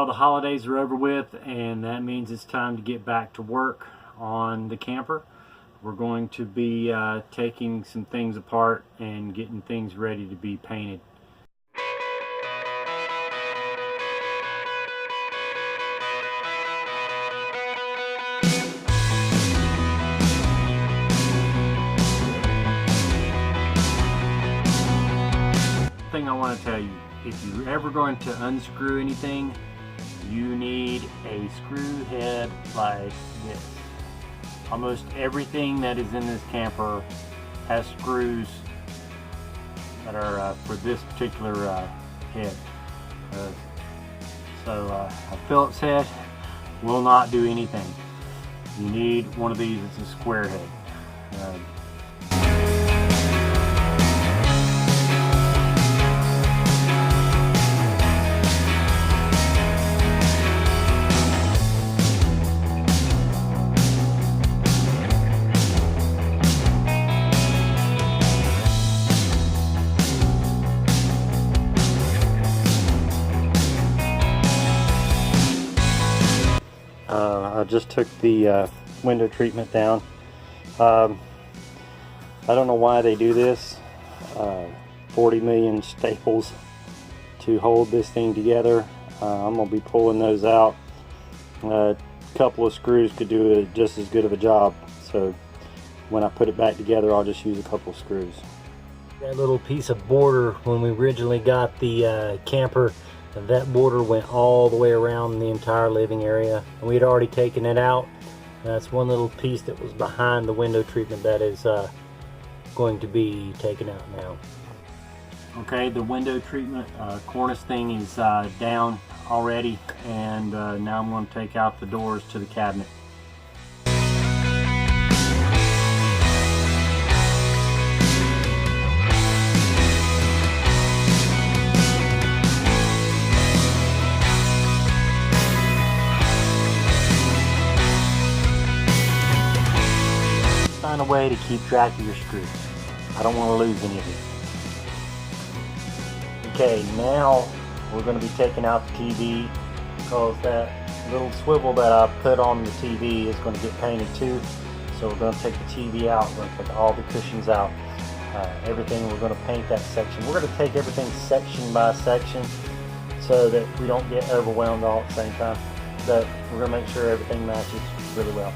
Well, the holidays are over with, and that means it's time to get back to work on the camper. We're going to be taking some things apart and getting things ready to be painted. Thing I want to tell you, if you're ever going to unscrew anything, you need a screw head like this. Almost everything that is in this camper has screws that are for this particular head. So a Phillips head will not do anything. You need one of these. It's a square head. I just took the window treatment down. I don't know why they do this. 40 million staples to hold this thing together. I'm going to be pulling those out. A couple of screws could do just as good of a job. So when I put it back together, I'll just use a couple of screws. That little piece of border, when we originally got the camper, that border went all the way around the entire living area, and we had already taken it out. That's one little piece that was behind the window treatment that is going to be taken out now. Okay, the window treatment cornice thing is down already, and now I'm going to take out the doors to the cabinet. Find a way to keep track of your screws. I don't want to lose any of these. Okay, now we're going to be taking out the TV because that little swivel that I put on the TV is going to get painted too. So we're going to take the TV out. We're going to take all the cushions out. Everything, we're going to paint that section. We're going to take everything section by section so that we don't get overwhelmed all at the same time. But we're going to make sure everything matches really well.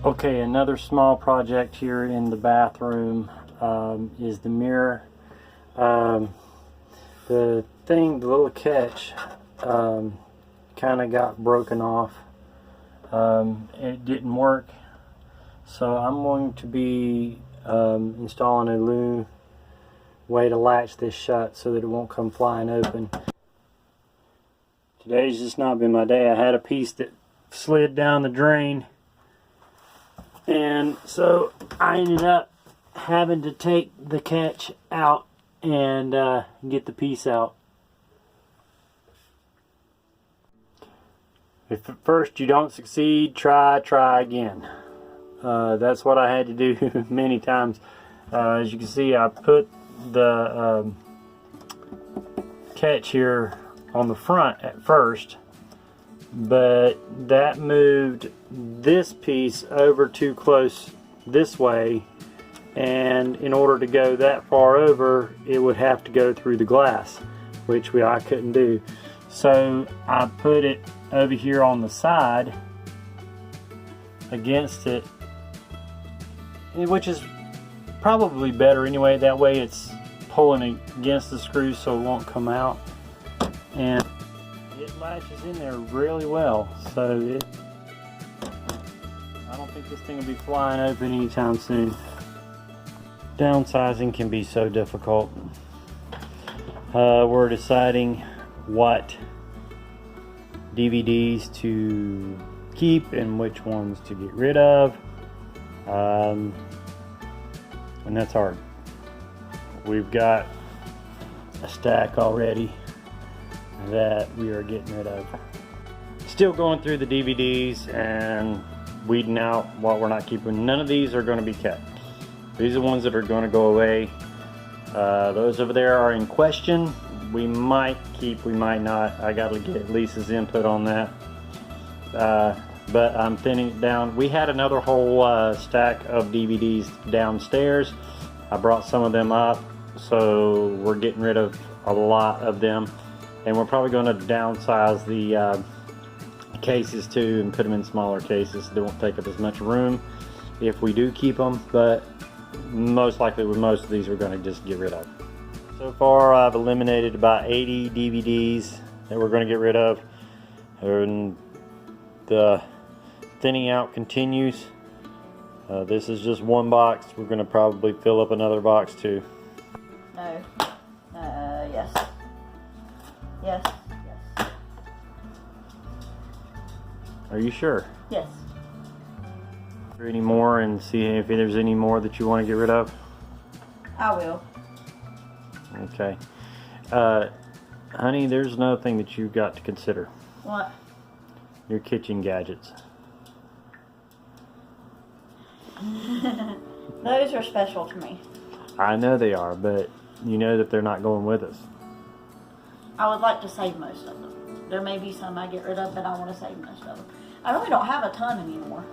Okay, another small project here in the bathroom is the mirror. The little catch kind of got broken off. It didn't work, so I'm going to be installing a new way to latch this shut so that it won't come flying open. Today's just not been my day. I had a piece that slid down the drain, and so I ended up having to take the catch out and get the piece out. If at first you don't succeed, try again. That's what I had to do many times. As you can see, I put the catch here on the front at first, but that moved this piece over too close this way, and in order to go that far over, it would have to go through the glass, which I couldn't do. So I put it over here on the side against it, which is probably better anyway. That way it's pulling against the screws so it won't come out, and it latches in there really well. So I don't think this thing will be flying open anytime soon. Downsizing can be so difficult. We're deciding what DVDs to keep and which ones to get rid of, and that's hard. we've got a stack already that we are getting rid of. Still going through the DVDs and weeding out what we're not keeping. None of these are going to be kept. These are the ones that are going to go away. Those over there are in question. We might keep, we might not. I got to get Lisa's input on that. But I'm thinning it down. We had another whole stack of DVDs downstairs. I brought some of them up, so we're getting rid of a lot of them. And we're probably going to downsize the cases too and put them in smaller cases. They won't take up as much room if we do keep them, but most likely with most of these we're going to just get rid of. So far I've eliminated about 80 DVDs that we're going to get rid of, and the thinning out continues. This is just one box. We're going to probably fill up another box too. No. Yes. Yes. Yes. Are you sure? Yes. Any more, and see if there's any more that you want to get rid of? I will. Okay. Honey, there's another thing that you've got to consider. What? Your kitchen gadgets. Those are special to me. I know they are, but you know that they're not going with us. I would like to save most of them. There may be some I get rid of, but I want to save most of them. I really don't have a ton anymore.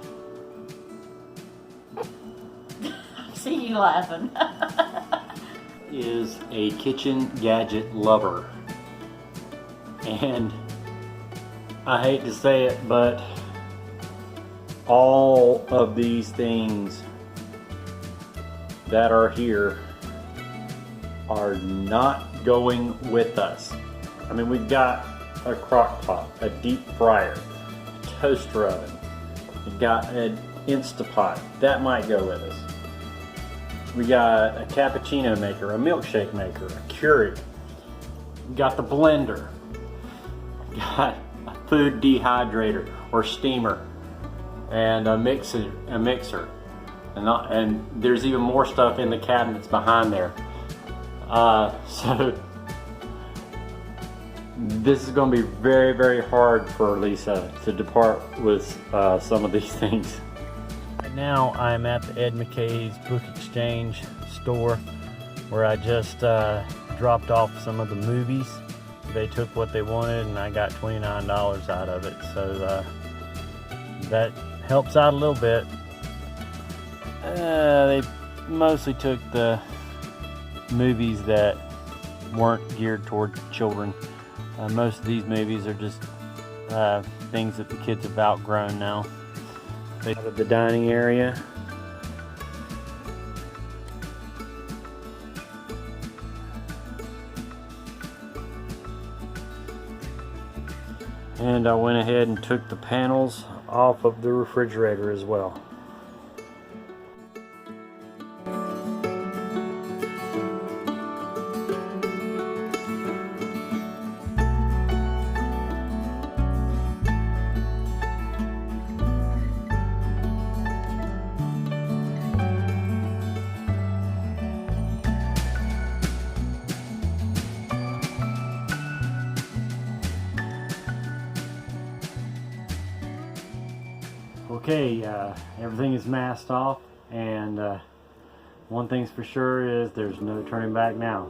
I see you laughing. Is a kitchen gadget lover, and I hate to say it, but all of these things that are here are not going with us. I mean, we've got a crock pot, a deep fryer, a toaster oven, we've got an Instapot, that might go with us. We got a cappuccino maker, a milkshake maker, a Keurig. We got the blender. We got a food dehydrator or steamer, and a mixer. And there's even more stuff in the cabinets behind there. So this is going to be very, very hard for Lisa to depart with some of these things. Right now I'm at the Ed McKay's Book Exchange store, where I just dropped off some of the movies. They took what they wanted and I got $29 out of it, so that helps out a little bit. They mostly took the movies that weren't geared toward children. Most of these movies are just things that the kids have outgrown now. Out of the dining area. And I went ahead and took the panels off of the refrigerator as well. Okay, everything is masked off, and one thing's for sure is there's no turning back now.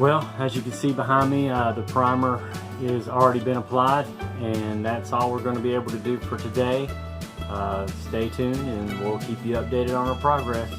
Well, as you can see behind me, the primer is already been applied, and that's all we're going to be able to do for today. Stay tuned and we'll keep you updated on our progress.